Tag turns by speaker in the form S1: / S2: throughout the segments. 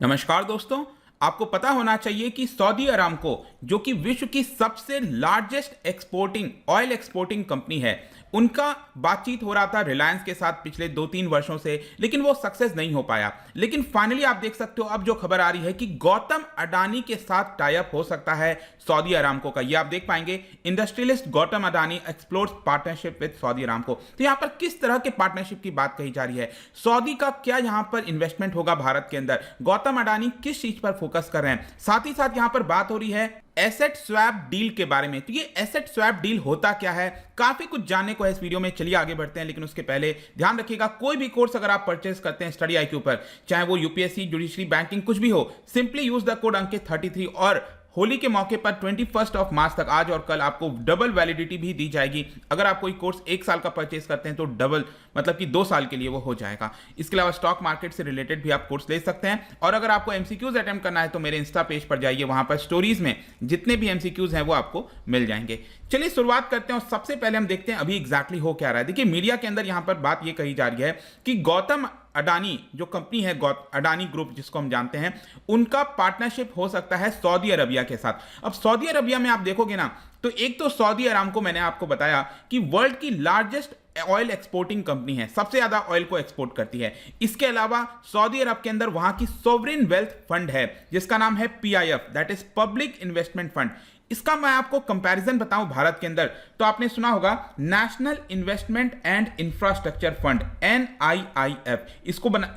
S1: नमस्कार दोस्तों। आपको पता होना चाहिए कि सऊदी अरामको जो कि विश्व की सबसे largest exporting oil exporting company है, उनका बातचीत हो रहा था रिलायंस के साथ पिछले 2-3 वर्षों से, लेकिन वो सक्सेस नहीं हो पाया। लेकिन फाइनली आप देख सकते हो अब जो खबर आ रही है कि गौतम अडानी के साथ टाई अप हो सकता है सऊदी अरामको का। ये आप देख पाएंगे, industrialist Gautam Adani explores partnership with Saudi Aramco. तो यहां पर किस तरह के पार्टनरशिप की बात कही जा रही है, सऊदी का क्या यहां पर इन्वेस्टमेंट होगा भारत के अंदर, गौतम अडानी किस चीज पर फोकस कर रहे हैं, साथ ही साथ यहां पर बात हो रही है एसेट स्वैप डील के बारे में। तो ये एसेट स्वैप डील होता क्या है, काफी कुछ जानने को है इस वीडियो में। चलिए आगे बढ़ते हैं, लेकिन उसके पहले ध्यान रखिएगा कोई भी कोर्स अगर आप परचेस करते हैं स्टडी IQ पर, चाहे वो यूपीएससी, जुडिशरी, बैंकिंग कुछ भी हो, सिंपली यूज द कोड अंकित 33 और होली के मौके पर 21 मार्च तक, आज और कल, आपको डबल वैलिडिटी भी दी जाएगी। अगर आप कोई कोर्स 1 साल का परचेस करते हैं तो डबल मतलब कि 2 साल के लिए वो हो जाएगा। इसके अलावा स्टॉक मार्केट से रिलेटेड भी आप कोर्स ले सकते हैं। और अगर आपको एमसीक्यूज अटेम्प्ट करना है तो मेरे इंस्टा पेज पर जाइए, वहां पर स्टोरीज में जितने भी एमसीक्यूज हैं वो आपको मिल जाएंगे। चलिए शुरुआत करते हैं और सबसे पहले हम देखते हैं अभी एग्जैक्टली हो क्या रहा है। देखिए मीडिया के अंदर यहां पर बात यह कही जा रही है कि गौतम अडानी जो कंपनी है, अडानी ग्रुप जिसको हम जानते हैं, उनका पार्टनरशिप हो सकता है सऊदी अरबिया के साथ। अब सऊदी अरबिया में आप देखोगे ना, तो एक तो सऊदी अरामको मैंने आपको बताया कि वर्ल्ड की लार्जेस्ट ऑयल एक्सपोर्टिंग कंपनी है, सबसे ज्यादा ऑयल को एक्सपोर्ट करती है। इसके अलावा सऊदी अरब के अंदर वहां की सोवरेन वेल्थ फंड है जिसका नाम है PIF, that is public investment fund. इसका मैं आपको कंपैरिजन बताऊं भारत के अंदर, तो आपने सुना होगा national investment and infrastructure fund, NIIF।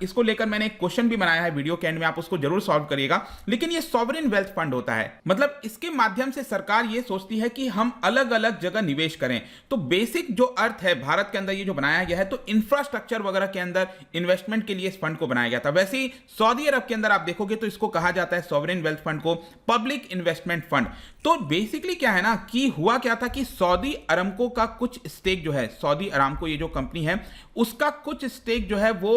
S1: इसको लेकर मैंने एक क्वेश्चन भी बनाया है वीडियो के एंड में, आप उसको जरूर सॉल्व करिएगा। लेकिन ये सॉवरेन वेल्थ फंड होता है, मतलब इसके माध्यम से सरकार ये सोचती है कि हम अलग अलग जगह निवेश करें। तो बेसिक जो अर्थ है भारत के अंदर ये जो बनाया गया है, तो इंफ्रास्ट्रक्चर वगैरह के अंदर इन्वेस्टमेंट के लिए इस फंड को बनाया गया था। वैसे ही सऊदी अरब के अंदर आप देखोगे तो इसको कहा जाता है सॉवरेन वेल्थ फंड को पब्लिक इन्वेस्टमेंट फंड। तो बेसिकली क्या है ना कि हुआ क्या था कि सऊदी अरामको का कुछ स्टेक जो है, सऊदी अरामको ये जो कंपनी है उसका कुछ स्टेक जो है वो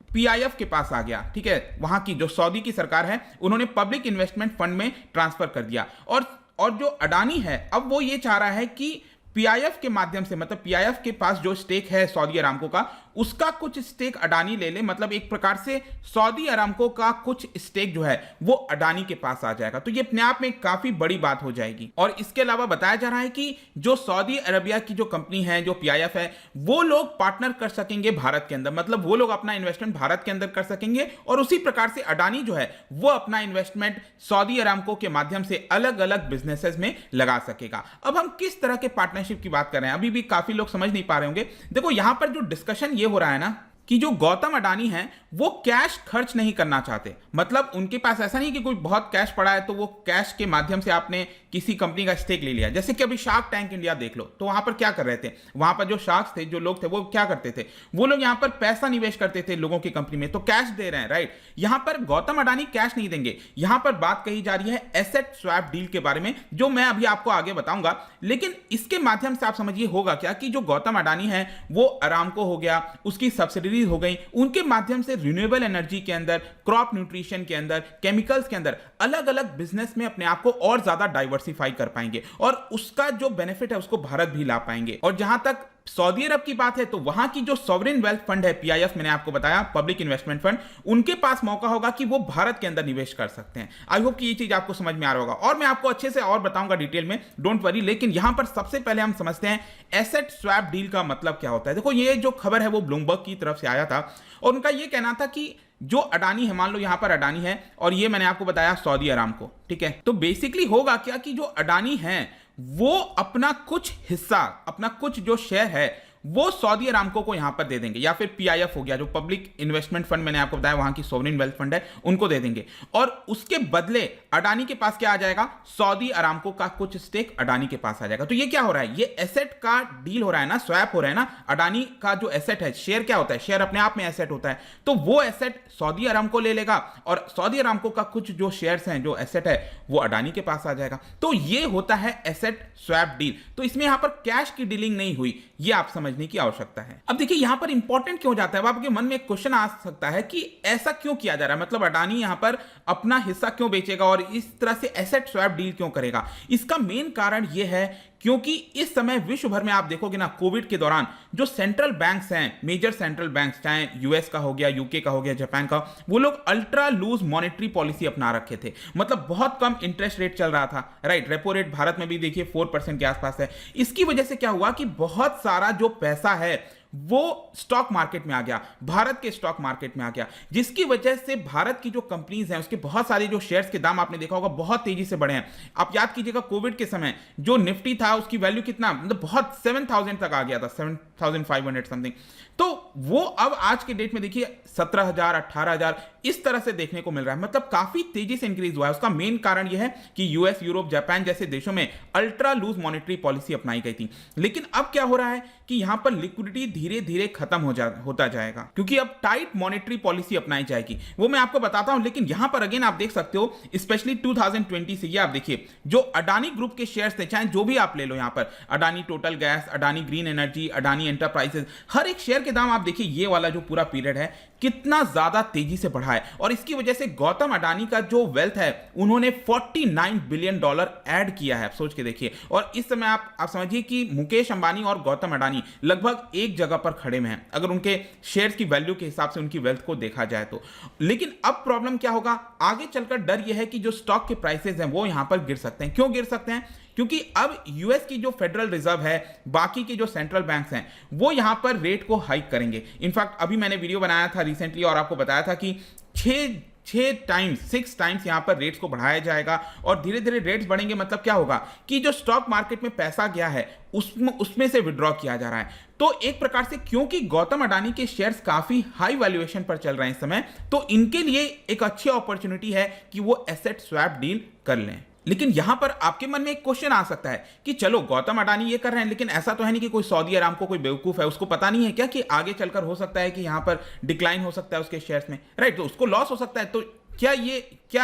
S1: PIF के पास आ गया। ठीक है, वहां की जो सऊदी की सरकार है उन्होंने पब्लिक इन्वेस्टमेंट फंड में ट्रांसफर कर दिया। और जो अडानी है अब वो ये चाह रहा है कि PIF के माध्यम से, मतलब PIF के पास जो स्टेक है सऊदी अरामको का, उसका कुछ स्टेक अडानी ले ले। मतलब एक प्रकार से सऊदी अरामको का कुछ स्टेक जो है वो अडानी के पास आ जाएगा। तो ये अपने आप में काफी बड़ी बात हो जाएगी। और इसके अलावा बताया जा रहा है कि जो सऊदी अरबिया की जो कंपनी है, जो PIF है, वो लोग पार्टनर कर सकेंगे भारत के अंदर, मतलब वो लोग अपना इन्वेस्टमेंट भारत के अंदर कर सकेंगे। और उसी प्रकार से अडानी जो है वो अपना इन्वेस्टमेंट सऊदी अरामको के माध्यम से अलग अलग बिजनेसेस में लगा सकेगा। अब हम किस तरह के पार्टनरशिप की बात कर रहे हैं, अभी भी काफी लोग समझ नहीं पा रहे होंगे। देखो यहां पर जो डिस्कशन ये हो रहा है ना कि जो गौतम अडानी हैं वो कैश खर्च नहीं करना चाहते। मतलब उनके पास ऐसा नहीं कि कोई बहुत कैश पड़ा है तो वो कैश के माध्यम से आपने किसी कंपनी का स्टेक ले लिया। जैसे कि अभी शार्क टैंक इंडिया देख लो, तो वहां पर क्या कर रहे थे, वहां पर जो शार्क्स थे, जो लोग थे, वो क्या करते थे, वो लोग यहां पर पैसा निवेश करते थे लोगों की कंपनी में, तो कैश दे रहे हैं, राइट। यहां पर गौतम अडानी कैश नहीं देंगे। यहां पर बात कही जा रही है एसेट स्वैप डील के बारे में, जो मैं अभी आपको आगे बताऊंगा। लेकिन इसके माध्यम से आप समझिए होगा क्या कि जो गौतम अडानी है वो अरामको हो गया, उसकी सब्सिडरी हो गई, उनके माध्यम से रिन्यूएबल एनर्जी के अंदर, क्रॉप न्यूट्रिशन के अंदर, केमिकल्स के अंदर अलग अलग बिजनेस में अपने आप को और ज्यादा डाइवर्सिफाई कर पाएंगे और उसका जो बेनिफिट है उसको भारत भी ला पाएंगे। और जहां तक सऊदी अरब की बात है तो वहां की जो सॉवरेन वेल्थ फंड है PIF, मैंने आपको बताया पब्लिक इन्वेस्टमेंट फंड, उनके पास मौका होगा कि वो भारत के अंदर निवेश कर सकते हैं। आई होप कि ये चीज आपको समझ में आ रहा होगा और मैं आपको अच्छे से और बताऊंगा डिटेल में, डोंट वरी। लेकिन यहां पर सबसे पहले हम समझते हैं एसेट स्वैप डील का मतलब क्या होता है। देखो ये जो खबर है वो ब्लूमबर्ग की तरफ से आया था और उनका ये कहना था कि जो अडानी है, मान लो यहां पर अडानी है और ये मैंने आपको बताया सऊदी अरामको, ठीक है, तो बेसिकली होगा क्या कि जो अडानी है वो अपना कुछ हिस्सा, अपना कुछ जो शेयर है वो सऊदी अरामको को यहां पर दे देंगे, या फिर PIF हो गया जो पब्लिक इन्वेस्टमेंट फंड मैंने आपको बताया वहां की सोवरेन वेल्थ फंड है, उनको दे देंगे। और उसके बदले अडानी के पास क्या आ जाएगा, सऊदी अरामको का कुछ स्टेक अडानी के पास आ जाएगा। तो ये क्या हो रहा है, ये एसेट का डील हो रहा है ना, स्वैप हो रहा है ना। अडानी का जो एसेट है, शेयर क्या होता है, शेयर अपने आप में एसेट होता है, तो वो एसेट सऊदी अरामको ले लेगा और सऊदी अरामको का कुछ जो शेयर्स हैं, जो एसेट है, वो अडानी के पास आ जाएगा। तो ये होता है एसेट स्वैप डील। तो इसमें यहां पर कैश की डीलिंग नहीं हुई, ये आप समझने की आवश्यकता है। अब देखिए यहां पर इंपॉर्टेंट क्यों जाता है, आपके मन में एक क्वेश्चन आ सकता है कि ऐसा क्यों किया जा रहा है, मतलब अडानी यहां पर अपना हिस्सा क्यों बेचेगा और इस तरह से एसेट स्वैप डील क्यों करेगा। इसका मेन कारण यह है क्योंकि इस समय विश्व भर में आप देखोगे ना, कोविड के दौरान जो सेंट्रल बैंक्स हैं, मेजर सेंट्रल बैंक्स, चाहे यूएस का हो गया, यूके का हो गया, जापान का, वो लोग अल्ट्रा लूज मॉनेटरी पॉलिसी अपना रखे थे। मतलब बहुत कम इंटरेस्ट रेट चल रहा था, राइट। रेपो रेट भारत में भी देखिए 4% के आसपास है। इसकी वजह से क्या हुआ कि बहुत सारा जो पैसा है वो स्टॉक मार्केट में आ गया, भारत के स्टॉक मार्केट में आ गया, जिसकी वजह से भारत की जो कंपनीज हैं उसके बहुत सारे जो शेयर्स के दाम आपने देखा होगा बहुत तेजी से बढ़े हैं। आप याद कीजिएगा कोविड के समय जो निफ्टी था उसकी वैल्यू कितना, मतलब बहुत 7,000 तक आ गया था, 7,500 समथिंग। तो वो अब आज के डेट में देखिए 17,000, 18,000 इस तरह से देखने को मिल रहा है। मतलब काफी तेजी से इंक्रीज हुआ है। उसका मेन कारण यह है कि यूएस, यूरोप, जापान जैसे देशों में अल्ट्रा लूज मॉनेटरी पॉलिसी अपनाई गई थी। लेकिन अब क्या हो रहा है कि यहां पर लिक्विडिटी धीरे धीरे खत्म होता जाएगा, क्योंकि अब टाइट मॉनेटरी पॉलिसी अपनाई जाएगी। वो मैं आपको बताता हूं। लेकिन यहां पर अगेन आप देख सकते हो, स्पेशली 2020 से ये आप देखिए जो अडानी ग्रुप के शेयर्स थे, चाहे जो भी आप ले लो, यहां पर Adani Total Gas, Adani Green Energy, Adani Enterprises, हर एक शेयर के दाम आप देखिए ये वाला जो पूरा पीरियड है कितना ज्यादा तेजी से बढ़ा है। और इसकी वजह से गौतम अडानी का जो वेल्थ है उन्होंने $49 बिलियन ऐड किया है। आप सोच के देखिए। और इस समय आप समझिए कि मुकेश अंबानी और गौतम अडानी लगभग एक जगह पर खड़े में हैं, अगर उनके शेयर्स की वैल्यू के हिसाब से उनकी वेल्थ को देखा जाए तो। लेकिन अब प्रॉब्लम क्या होगा, आगे चलकर डर यह है कि जो स्टॉक के प्राइसेस हैं वो यहां पर गिर सकते हैं। क्यों गिर सकते हैं? क्योंकि अब यूएस की जो फेडरल रिजर्व है, बाकी के जो सेंट्रल बैंक्स हैं, वो यहां पर रेट को हाइक करेंगे। इनफैक्ट अभी मैंने वीडियो बनाया था रिसेंटली और आपको बताया था कि 6 टाइम्स यहां पर रेट्स को बढ़ाया जाएगा और धीरे धीरे रेट्स बढ़ेंगे। मतलब क्या होगा कि जो स्टॉक मार्केट में पैसा गया है उसमें से विड्रॉ किया जा रहा है। तो एक प्रकार से क्योंकि गौतम अडानी के शेयर्स काफी हाई वैल्यूएशन पर चल रहे हैं इस समय, तो इनके लिए एक अच्छी अपॉर्चुनिटी है कि वो एसेट स्वैप डील कर लें। लेकिन यहां पर आपके मन में एक क्वेश्चन आ सकता है कि चलो गौतम अडानी ये कर रहे हैं, लेकिन ऐसा तो है नहीं कि कोई सऊदी अरामको कोई बेवकूफ है, उसको पता नहीं है क्या कि आगे चलकर हो सकता है कि यहां पर डिक्लाइन हो सकता है उसके शेयर्स में, राइट। तो उसको लॉस हो सकता है। तो क्या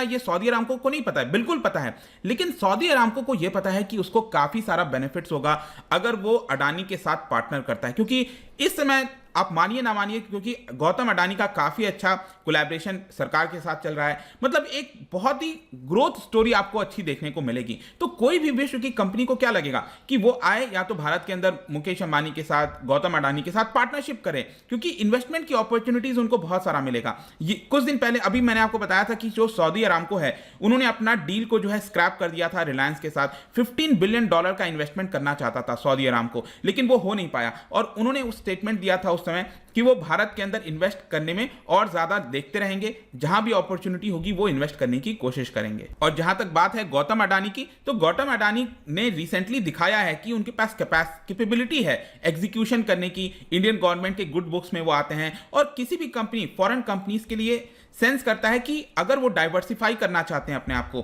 S1: ये सऊदी अरामको को नहीं पता है? बिल्कुल पता है। लेकिन सऊदी अरामको को यह पता है कि उसको काफी सारा बेनिफिट्स होगा अगर वो अडानी के साथ पार्टनर करता है, क्योंकि इस समय आप मानिए ना मानिए, क्योंकि गौतम अडानी का काफी अच्छा कोलैबोरेशन सरकार के साथ चल रहा है। मतलब एक बहुत ही ग्रोथ स्टोरी आपको अच्छी देखने को मिलेगी। तो कोई भी विश्व की कंपनी को क्या लगेगा कि वो आए या तो भारत के अंदर मुकेश अंबानी के साथ, गौतम अडानी के साथ पार्टनरशिप करे, क्योंकि इन्वेस्टमेंट की अपॉर्चुनिटीज उनको बहुत सारा मिलेगा। ये कुछ दिन पहले अभी मैंने आपको बताया था कि जो सऊदी अरामको है उन्होंने अपना डील को जो है स्क्रैप कर दिया था रिलायंस के साथ। $15 बिलियन का इन्वेस्टमेंट करना चाहता था सऊदी अरामको, लेकिन वो हो नहीं पाया। और उन्होंने उस स्टेटमेंट दिया था उस समय कि वो भारत के अंदर इन्वेस्ट करने में और ज्यादा देखते रहेंगे, जहां भी अपॉर्चुनिटी होगी वो इन्वेस्ट करने की कोशिश करेंगे। और जहां तक बात है गौतम अडानी की, तो गौतम अडानी ने रिसेंटली दिखाया है कि उनके पास कैपेबिलिटी है एग्जीक्यूशन करने की। इंडियन गवर्नमेंट के गुड बुक्स में वो आते हैं और किसी भी कंपनी, फॉरेन कंपनीज के लिए सेंस करता है कि अगर वो डाइवर्सिफाई करना चाहते हैं, अपने आप को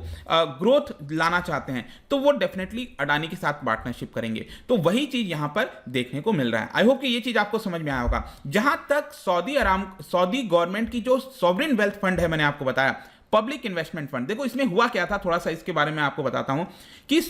S1: ग्रोथ लाना चाहते हैं, तो वो डेफिनेटली अडानी के साथ पार्टनरशिप करेंगे। तो वही चीज यहां पर देखने को मिल रहा है। आई होप कि ये चीज आपको समझ में आया होगा। जहां तक सऊदी गवर्नमेंट की जो सॉवरेन वेल्थ फंड है, मैंने आपको बताया पब्लिक इन्वेस्टमेंट फंड, देखो इसमें हुआ क्या था, थोड़ा सा इसके बारे में आपको बताता हूं कि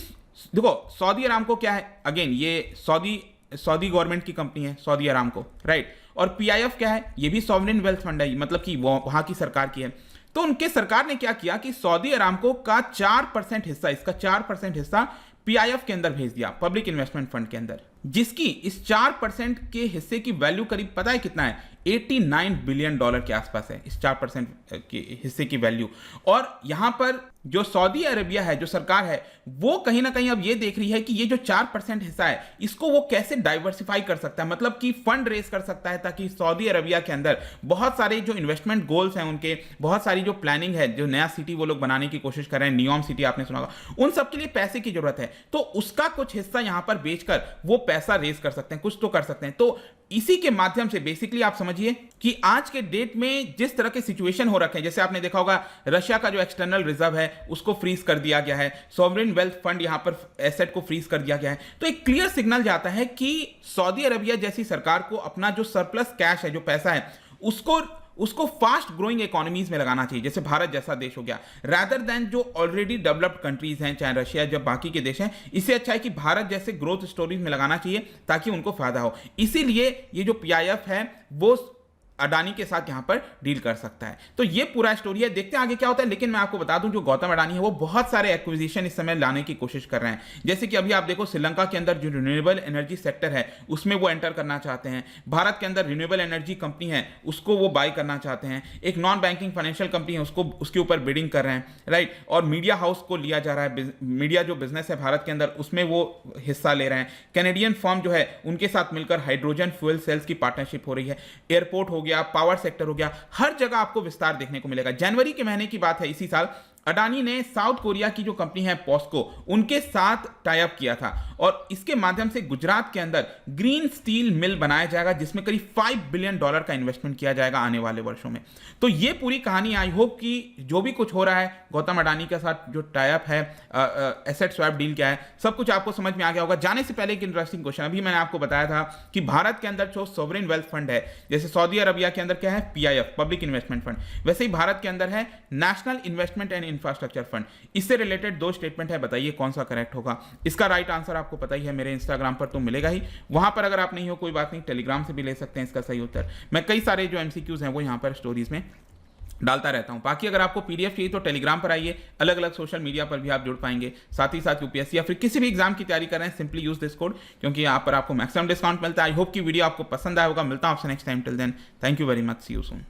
S1: देखो सऊदी अरामको क्या है, अगेन ये सऊदी गवर्नमेंट की कंपनी है सऊदी अरामको, राइट। और पीआईएफ क्या है, ये भी सॉवरेन वेल्थ फंड है, मतलब कि वहां की सरकार की है। तो उनके सरकार ने क्या किया कि सऊदी अरामको का 4% हिस्सा, इसका 4% हिस्सा पीआईएफ के अंदर भेज दिया, पब्लिक इन्वेस्टमेंट फंड के अंदर, जिसकी इस 4% के हिस्से की वैल्यू करीब पता है कितना है, $89 बिलियन के आसपास है इस 4% के हिस्से की वैल्यू। और यहां पर जो सऊदी अरेबिया है, जो सरकार है, वो कहीं ना कहीं अब ये देख रही है कि ये जो 4% हिस्सा है इसको वो कैसे डाइवर्सिफाई कर सकता है, मतलब कि फंड रेज कर सकता है, ताकि सऊदी अरेबिया के अंदर बहुत सारे जो इन्वेस्टमेंट गोल्स हैं उनके, बहुत सारी जो प्लानिंग है, जो नया सिटी वो लोग बनाने की कोशिश कर रहे हैं, नियोम सिटी आपने सुना होगा, उन सब के लिए पैसे की जरूरत है। तो उसका कुछ हिस्सा यहां पर बेचकर वो पैसा रेज कर सकते हैं, कुछ तो कर सकते हैं। तो इसी के माध्यम से बेसिकली आप समझिए कि आज के डेट में जिस तरह के सिचुएशन हो रखे हैं, जैसे आपने देखा होगा रशिया का जो एक्सटर्नल रिजर्व है उसको फ्रीज कर दिया गया है, सॉवरेन वेल्थ फंड यहां पर एसेट को फ्रीज कर दिया गया है। तो एक क्लियर सिग्नल जाता है कि सऊदी अरेबिया जैसी सरकार को अपना जो सरप्लस कैश है, जो पैसा है, उसको फास्ट ग्रोइंग इकोनॉमीज में लगाना चाहिए, जैसे भारत जैसा देश हो गया, रादर देन जो ऑलरेडी डेवलप्ड कंट्रीज हैं, चाहे रशिया, जब बाकी के देश हैं। इससे अच्छा है कि भारत जैसे ग्रोथ स्टोरीज में लगाना चाहिए ताकि उनको फायदा हो। इसीलिए ये जो पीआईएफ है वो अडानी के साथ यहां पर डील कर सकता है। तो ये पूरा स्टोरी है, देखते हैं आगे क्या होता है। लेकिन मैं आपको बता दूं, जो गौतम अडानी है वो बहुत सारे एक्विजिशन इस समय लाने की कोशिश कर रहे हैं। जैसे कि अभी आप देखो, श्रीलंका के अंदर जो रिन्यूएबल एनर्जी सेक्टर है उसमें वो एंटर करना चाहते हैं। भारत के अंदर रिन्यूएबल एनर्जी कंपनी है उसको वो बाय करना चाहते हैं। एक नॉन बैंकिंग फाइनेंशियल कंपनी है उसको, उसके ऊपर बिडिंग कर रहे हैं, राइट। और मीडिया हाउस को लिया जा रहा है, मीडिया जो बिजनेस है भारत के अंदर उसमें वो हिस्सा ले रहे हैं। कैनेडियन फर्म जो है उनके साथ मिलकर हाइड्रोजन फ्यूल सेल्स की पार्टनरशिप हो रही है। एयरपोर्ट हो गया, पावर सेक्टर हो गया, हर जगह आपको विस्तार देखने को मिलेगा। जनवरी के महीने की बात है इसी साल, अडानी ने साउथ कोरिया की जो कंपनी है पॉस्को, उनके साथ टाई अप किया था और इसके माध्यम से गुजरात के अंदर ग्रीन स्टील मिल बनाया जाएगा जिसमें करीब $5 बिलियन का इन्वेस्टमेंट किया जाएगा आने वाले वर्षों में। तो ये पूरी कहानी, आई होप कि जो भी कुछ हो रहा है गौतम अडानी के साथ जो टाई अप है, एसेट स्वैप डील क्या है, सब कुछ आपको समझ में आ गया होगा। जाने से पहले एक इंटरेस्टिंग क्वेश्चन, अभी मैंने आपको बताया था कि भारत के अंदर जो सॉवरेन वेल्थ फंड है, जैसे सऊदी अरबिया के अंदर क्या है, PIF पब्लिक इन्वेस्टमेंट फंड, वैसे ही भारत के अंदर है national investment and infrastructure fund. इससे रिलेटेड दो स्टेटमेंट है, बताइए कौन सा करेक्ट होगा। इसका राइट आंसर आपको पता ही है, मेरे इंस्टाग्राम पर तो मिलेगा ही, वहां पर अगर आप नहीं हो कोई बात नहीं, टेलीग्राम से भी ले सकते हैं इसका सही उत्तर। मैं कई सारे जो MCQs हैं वो यहां पर स्टोरीज में डालता रहता हूं। बाकी अगर आपको PDF चाहिए तो टेलीग्राम पर आइए, अलग अलग सोशल मीडिया पर भी आप जुड़ पाएंगे। साथ ही साथ UPSC या फिर किसी भी एग्जाम की तैयारी कर रहे हैं, सिंपली यूज दिस कोड, क्योंकि यहाँ पर आपको मैक्सिमम डिस्काउंट मिलता है। आई होप कि वीडियो आपको पसंद आया होगा। मिलता हूं आपसे next time, till then thank you very much, see you soon.